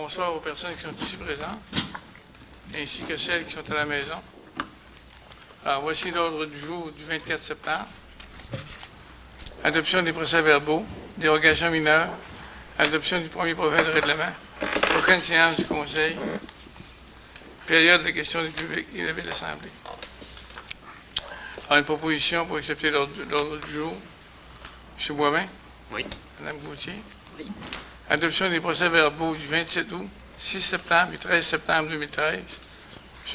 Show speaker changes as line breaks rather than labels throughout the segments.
bonsoir aux personnes qui sont ici présentes, ainsi que celles qui sont à la maison. Alors, voici l'ordre du jour du 24 septembre. Adoption des procès-verbaux, dérogation mineure, adoption du premier projet de règlement, aucune séance du Conseil, période de questions du public et levée de l'Assemblée. Alors, une proposition pour accepter l'ordre du jour. M. Boivin?
Oui.
Mme Gauthier?
Oui.
Adoption des procès-verbaux du 27 août, 6 septembre et 13 septembre 2013.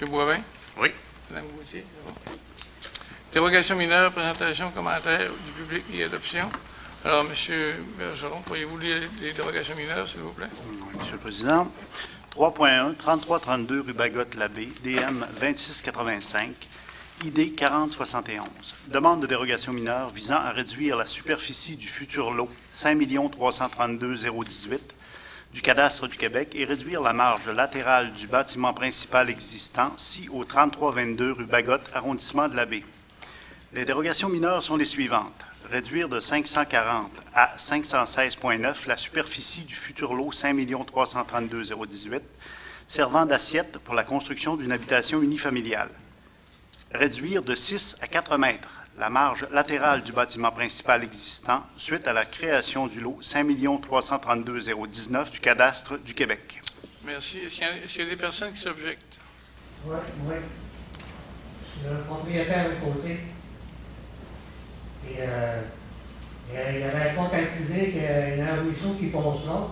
M. Boivin?
Oui.
Mme Gauthier? C'est bon. Dérogation mineure, présentation, commentaire du public et adoption. Alors, M. Bergeron, pourriez-vous lire les dérogations mineures, s'il vous plaît?
Oui, Monsieur le Président. 3.1, 3332 rue Bagotte-Labbé, DM 2685, ID 4071. Demande de dérogation mineure visant à réduire la superficie du futur lot 5 332 018 du cadastre du Québec et réduire la marge latérale du bâtiment principal existant, ci au 3322 rue Bagotte, arrondissement de Labbé. Les dérogations mineures sont les suivantes. Réduire de 540 à 516,9 la superficie du futur lot 5 332 018, servant d'assiette pour la construction d'une habitation unifamiliale. Réduire de 6 à 4 mètres la marge latérale du bâtiment principal existant suite à la création du lot 5 332 019 du cadastre du Québec.
Merci. Est-ce qu'il y a des personnes qui s'objectent?
Oui, oui. Je suis le propriétaire de côté. Et il n'avait pas calculé qu'il y a un ruisseau qui passe là.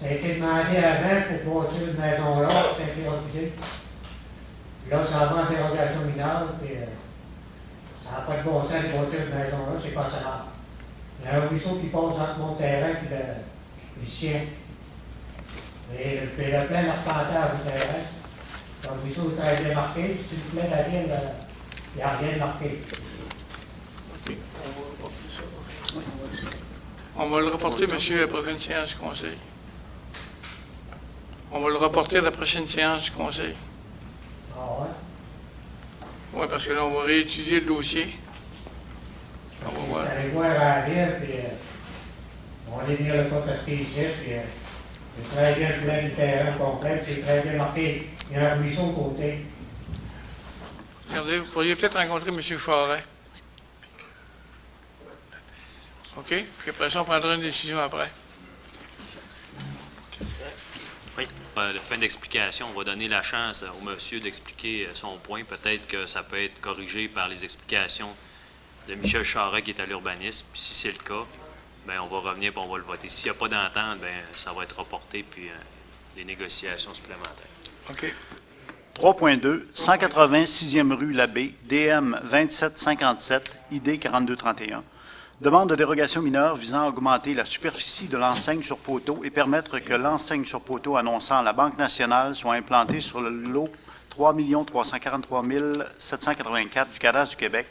Ça a été demandé avant pour bâtir une maison là, ça a été refusé. Puis là, ça va en dérogation mineure, puis ça n'a pas de bon sens de bâtir une maison là, c'est pas ça. Il y a un ruisseau qui passe entre mon terrain et le sien. Et puis le plan de repentage du terrain. Le ruisseau est très bien marqué, si le plan de la ville, il n'y a rien marqué.
OK. On va reporter ça. On va le reporter, monsieur, à la prochaine séance du Conseil. On va le reporter à la prochaine séance du Conseil.
Ah ouais?
Oui, parce que là, on va réétudier le dossier. On va voir.
Vous allez voir à la ville, puis on va aller lire le code spécifique, puis c'est très bien le plan du terrain complet, puis c'est très bien marqué. Il y a un ruisseau au côté.
Regardez, vous pourriez peut-être rencontrer M. Charest. OK? Puis après ça, on prendra une décision après.
Oui. De fin d'explication, on va donner la chance au monsieur d'expliquer son point. Peut-être que ça peut être corrigé par les explications de Michel Charest qui est à l'urbanisme. Puis si c'est le cas, bien, on va revenir et on va le voter. S'il n'y a pas d'entente, bien, ça va être reporté puis des négociations supplémentaires.
OK.
3.2, 186e rue Labbé, DM 2757, ID 4231. Demande de dérogation mineure visant à augmenter la superficie de l'enseigne sur poteau et permettre que l'enseigne sur poteau annonçant la Banque nationale soit implantée sur le lot 3 343 784 du cadastre du Québec,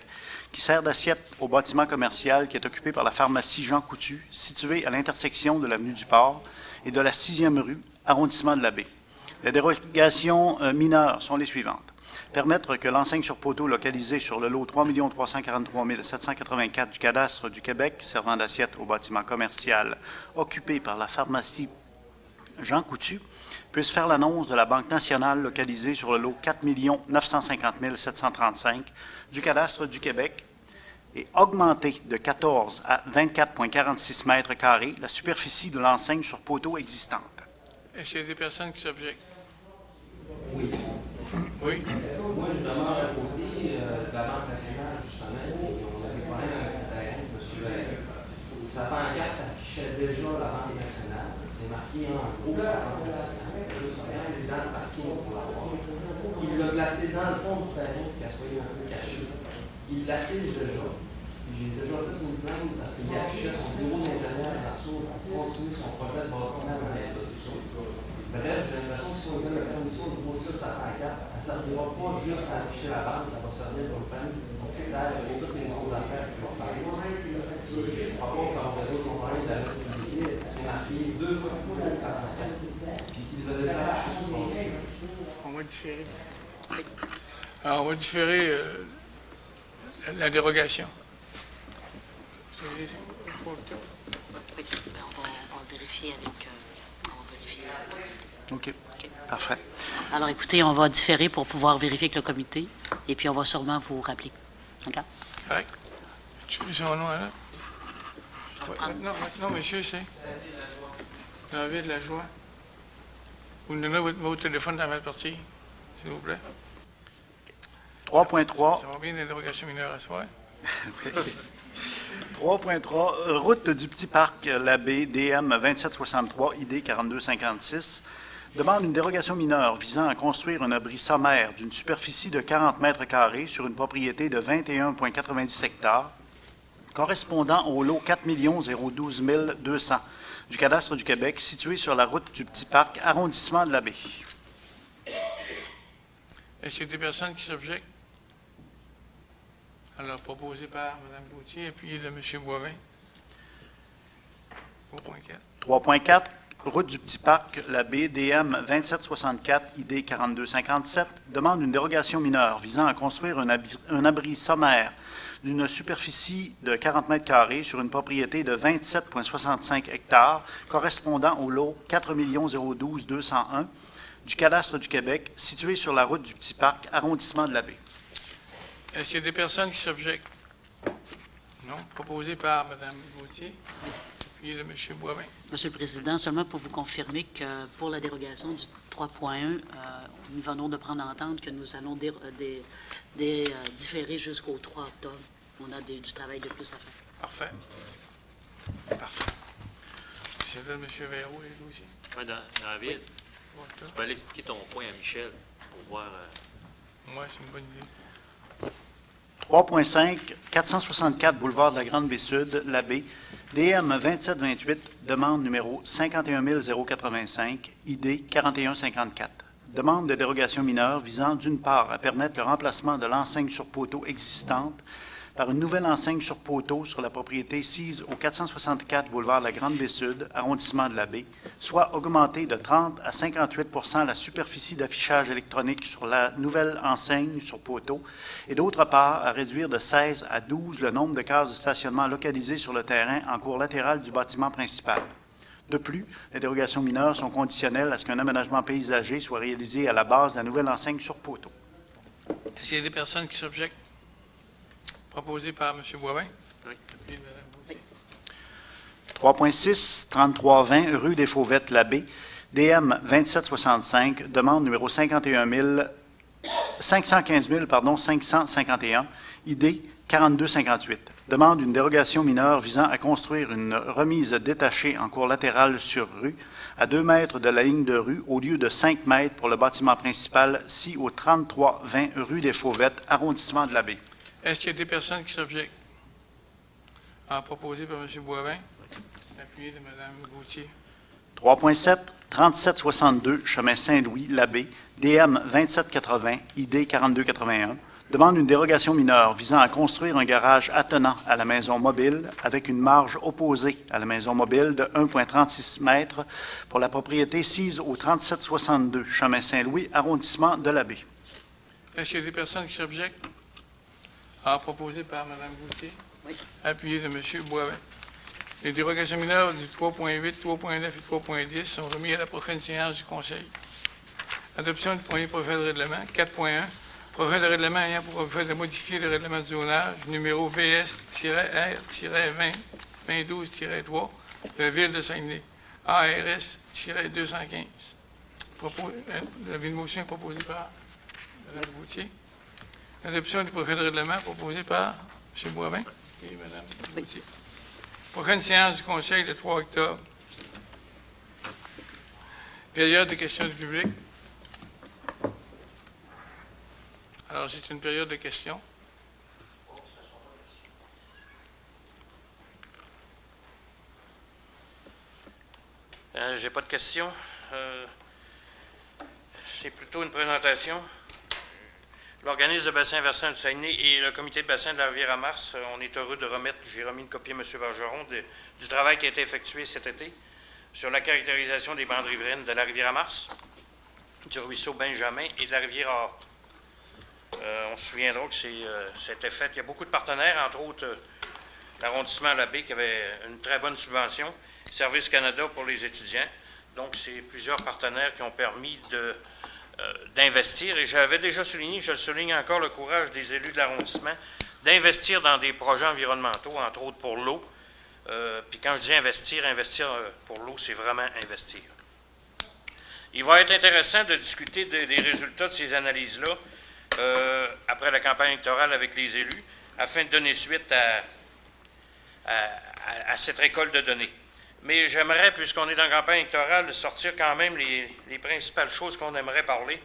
qui sert d'assiette au bâtiment commercial qui est occupé par la pharmacie Jean Coutu, située à l'intersection de l'avenue du Port et de la 6e rue, arrondissement de Labbé. Les dérogations mineures sont les suivantes. Permettre que l'enseigne sur poteau localisée sur le lot 3 343 784 du cadastre du Québec, servant d'assiette au bâtiment commercial occupé par la pharmacie Jean Coutu, puisse faire l'annonce de la Banque nationale localisée sur le lot 4 950 735 du cadastre du Québec et augmenter de 14 à 24,46 mètres carrés la superficie de l'enseigne sur poteau existante.
Est-ce qu'il y a des personnes qui s'objectent?
Oui.
Oui?
Moi, je demeure à côté de la Banque nationale, justement, et on avait pas un terrain de M. Valéry. Sa pancarte affichait déjà la Banque nationale. C'est marqué en gros sur la Banque nationale. Juste rien, il est dans le parking pour l'avoir. Il l'a placé dans le fond du terrain pour qu'elle soit un peu cachée. Il l'affiche déjà. J'ai déjà fait une plainte parce qu'il affichait son bureau d'ingénieur là-dessous pour continuer son projet de bâtiment dans les sous. Bref, j'ai l'impression que si on donne la permission de grossir sa pancarte, elle ne servira pas juste à afficher la banque, elle va servir pour le panneau publicitaire et toutes les autres affaires qui vont faire. Puis je propose que ça va résoudre son problème de la publicité. C'est marqué 2 fois plus haut que la pancarte. Puis il va déjà afficher son projet.
On va différer. Alors, on va différer la dérogation.
Oui, ben on va vérifier avec
OK. Parfait.
Alors, écoutez, on va différer pour pouvoir vérifier avec le comité, et puis on va sûrement vous rappeler. D'accord?
Correct. Tu veux son nom, là?
prendre-
Non, monsieur, c'est David Lajoie. Vous me donnez votre téléphone dans ma partie, s'il vous plaît.
3.3.
Ça va bien des dérogations mineures à soir.
3.3, route du Petit Parc Labbé, DM 2763, ID 4256, demande une dérogation mineure visant à construire un abri sommaire d'une superficie de 40 mètres carrés sur une propriété de 21,90 hectares, correspondant au lot 4 012 200 du cadastre du Québec, situé sur la route du Petit Parc, arrondissement de Labbé.
Est-ce qu'il y a des personnes qui s'objectent? Alors, proposé par Mme Gauthier, appuyé de M. Boivin. 3.4.
3.4, route du Petit Parc, Labbé, DM 2764, ID 4257, demande une dérogation mineure visant à construire un abri sommaire d'une superficie de 40 mètres carrés sur une propriété de 27,65 hectares, correspondant au lot 4 012 201 du cadastre du Québec, situé sur la route du Petit Parc, arrondissement de Labbé.
Est-ce qu'il y a des personnes qui s'objectent? Non. Proposé par Mme Gauthier, appuyé de M. Boivin.
Monsieur le Président, seulement pour vous confirmer que pour la dérogation du 3.1, nous venons de prendre en entente que nous allons différer jusqu'au 3 octobre. On a du travail de plus à faire.
Parfait. Parfait. Puis c'est là, M. Verroux et le dossier.
Ouais, David, tu peux aller expliquer ton point à Michel pour voir.
Moi, c'est une bonne idée.
3.5, 464 boulevard de la Grande-Baie-Sud, Labbé, DM 2728, demande numéro 51 085, ID 4154. Demande de dérogation mineure visant d'une part à permettre le remplacement de l'enseigne sur poteau existante par une nouvelle enseigne sur poteau sur la propriété sise au 464 boulevard de la Grande-Baie-Sud, arrondissement de Labbé, soit augmenter de 30 à 58 la superficie d'affichage électronique sur la nouvelle enseigne sur poteau, et d'autre part à réduire de 16 à 12 le nombre de cases de stationnement localisées sur le terrain en cour latérale du bâtiment principal. De plus, les dérogations mineures sont conditionnelles à ce qu'un aménagement paysager soit réalisé à la base de la nouvelle enseigne sur poteau.
Est-ce qu'il y a des personnes qui s'objectent? Proposé par M. Boivin.
Oui.
Appuyé de Mme Gauthier.
3.6, 3320, rue des Fauvettes, Labbé, DM 2765, demande numéro 515 551, ID 4258. Demande une dérogation mineure visant à construire une remise détachée en cour latérale sur rue, à 2 mètres de la ligne de rue, au lieu de 5 mètres pour le bâtiment principal, si au 3320 rue des Fauvettes, arrondissement de Labbé.
Est-ce qu'il y a des personnes qui s'objectent? Proposé par M. Boivin, appuyé de Mme Gauthier.
3.7, 3762, chemin Saint-Louis, Labbé, DM 2780, ID 4281, demande une dérogation mineure visant à construire un garage attenant à la maison mobile avec une marge opposée à la maison mobile de 1,36 m pour la propriété sise au 3762, chemin Saint-Louis, arrondissement de Labbé.
Est-ce qu'il y a des personnes qui s'objectent? Proposé par Mme Gauthier.
Oui.
Appuyé de M. Boivin. Les dérogations mineures du 3.8, 3.9 et 3.10 sont remis à la prochaine séance du Conseil. Adoption du premier projet de règlement. 4.1. Projet de règlement ayant pour objet de modifier le règlement de zonage numéro VS-R-2012-3 de la Ville de Saguenay. ARS-215. L'avis de motion est proposé par Mme Gauthier. L'adoption du projet de règlement proposé par M. Boivin et Mme Gauthier. Prochaine séance du Conseil le 3 octobre. Période de questions du public. Alors, c'est une période de questions.
J'ai pas de questions. C'est plutôt une présentation. L'organisme de bassin versant du Saguenay et le comité de bassin de la Rivière-à-Mars, on est heureux de remettre, j'ai remis une copie à M. Bergeron, du travail qui a été effectué cet été sur la caractérisation des bandes riveraines de la Rivière-à-Mars, du ruisseau Benjamin et de la rivière Or. On se souviendra que c'était fait. Il y a beaucoup de partenaires, entre autres l'arrondissement Labbé qui avait une très bonne subvention, Service Canada pour les étudiants, Donc, c'est plusieurs partenaires qui ont permis d'investir. Et j'avais déjà souligné, je le souligne encore, le courage des élus de l'arrondissement d'investir dans des projets environnementaux, entre autres pour l'eau. Puis quand je dis investir pour l'eau, c'est vraiment investir. Il va être intéressant de discuter des résultats de ces analyses-là après la campagne électorale avec les élus, afin de donner suite à cette récolte de données. Mais j'aimerais, puisqu'on est dans la campagne électorale, sortir quand même les principales choses qu'on aimerait parler.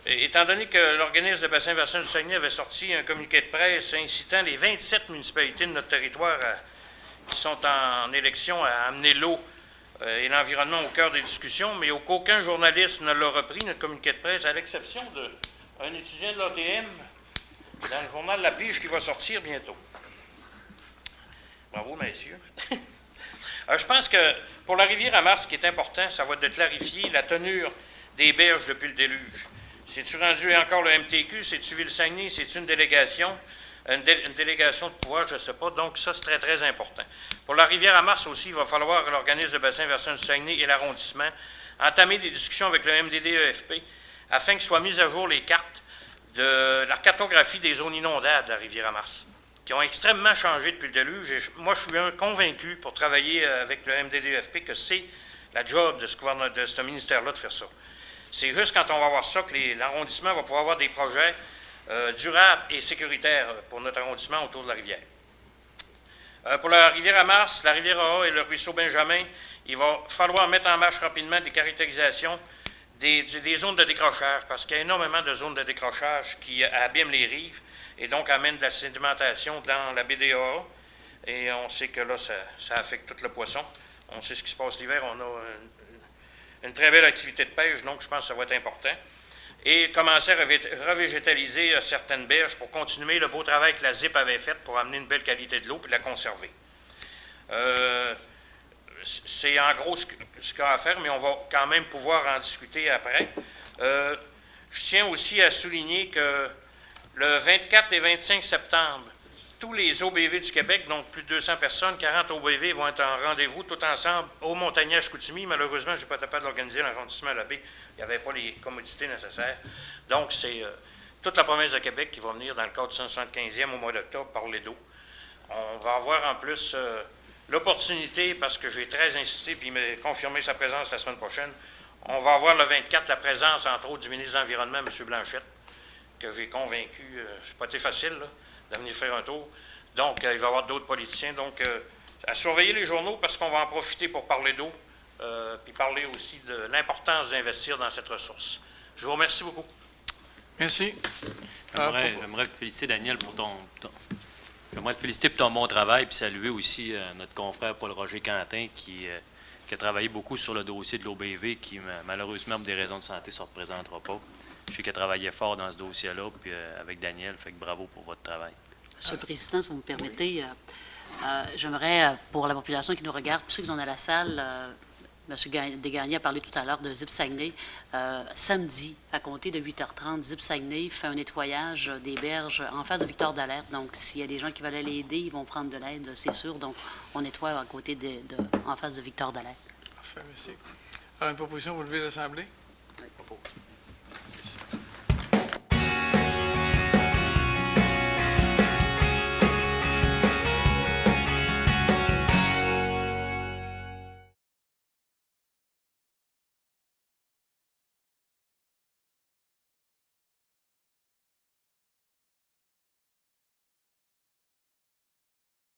Étant donné que l'organisme de bassin versant du Saguenay avait sorti un communiqué de presse incitant les 27 municipalités de notre territoire qui sont en élection à amener l'eau et l'environnement au cœur des discussions, mais aucun journaliste ne l'a repris, notre communiqué de presse, à l'exception d'un étudiant de l'ATM dans le journal La Pige qui va sortir bientôt. Bravo, messieurs. Je pense que pour la rivière à Mars, ce qui est important, ça va être de clarifier la tenue des berges depuis le déluge. C'est-tu rendu encore le MTQ? C'est-tu Ville-Saguenay? C'est-tu une délégation? Une délégation de pouvoir, je ne sais pas. Donc, ça, c'est très, très important. Pour la rivière à Mars aussi, il va falloir que l'organisme de bassin versant du Saguenay et l'arrondissement entamer des discussions avec le MDD-EFP afin que soient mises à jour les cartes de la cartographie des zones inondables de la rivière à Mars, qui ont extrêmement changé depuis le déluge. Et moi, je suis convaincu, pour travailler avec le MDD-EFP, que c'est la job de ce ministère-là de faire ça. C'est juste quand on va voir ça que l'arrondissement va pouvoir avoir des projets durables et sécuritaires pour notre arrondissement autour de la rivière. Pour la rivière à Mars, la rivière A et le ruisseau Benjamin, il va falloir mettre en marche rapidement des caractérisations des zones de décrochage, parce qu'il y a énormément de zones de décrochage qui abîment les rives et donc amènent de la sédimentation dans la BDA. Et on sait que là, ça affecte tout le poisson. On sait ce qui se passe l'hiver. On a une très belle activité de pêche, donc je pense que ça va être important. Et commencer à revégétaliser certaines berges pour continuer le beau travail que la ZIP avait fait pour amener une belle qualité de l'eau et de la conserver. C'est en gros ce qu'il y a à faire, mais on va quand même pouvoir en discuter après. Je tiens aussi à souligner que le 24 et 25 septembre, tous les OBV du Québec, donc plus de 200 personnes, 40 OBV, vont être en rendez-vous tout ensemble au Montagnard-Chicoutimi. Malheureusement, je n'ai pas été capable d'organiser l'arrondissement à la baie. Il n'y avait pas les commodités nécessaires. Donc, c'est toute la province de Québec qui va venir dans le cadre du 175e au mois d'octobre parler d'eau. On va avoir en plus l'opportunité, parce que j'ai très insisté puis il m'a confirmé sa présence la semaine prochaine, on va avoir le 24 la présence, entre autres, du ministre de l'Environnement, M. Blanchette, que j'ai convaincu, c'est pas été facile, là, de venir faire un tour. Donc, il va y avoir d'autres politiciens. Donc, à surveiller les journaux parce qu'on va en profiter pour parler d'eau, puis parler aussi de l'importance d'investir dans cette ressource. Je vous remercie beaucoup.
Merci.
J'aimerais te féliciter, Daniel, J'aimerais te féliciter pour ton bon travail, puis saluer aussi notre confrère Paul-Roger Quentin, qui a travaillé beaucoup sur le dossier de l'OBV, qui malheureusement, pour des raisons de santé, ne se représentera pas. Je sais qu'il a travaillé fort dans ce dossier-là, puis avec Daniel, fait que bravo pour votre travail.
Monsieur le Président, si vous me permettez, j'aimerais, pour la population qui nous regarde, pour ceux qui sont dans la salle, M. Desgagnés a parlé tout à l'heure de ZIP Saguenay. Samedi, à compter de 8h30, ZIP Saguenay fait un nettoyage des berges en face de Victor Dallaire. Donc, s'il y a des gens qui veulent aller aider, ils vont prendre de l'aide, c'est sûr. Donc, on nettoie à côté en face de Victor Dallaire.
Parfait, merci. Alors, une proposition pour lever l'Assemblée?
Oui.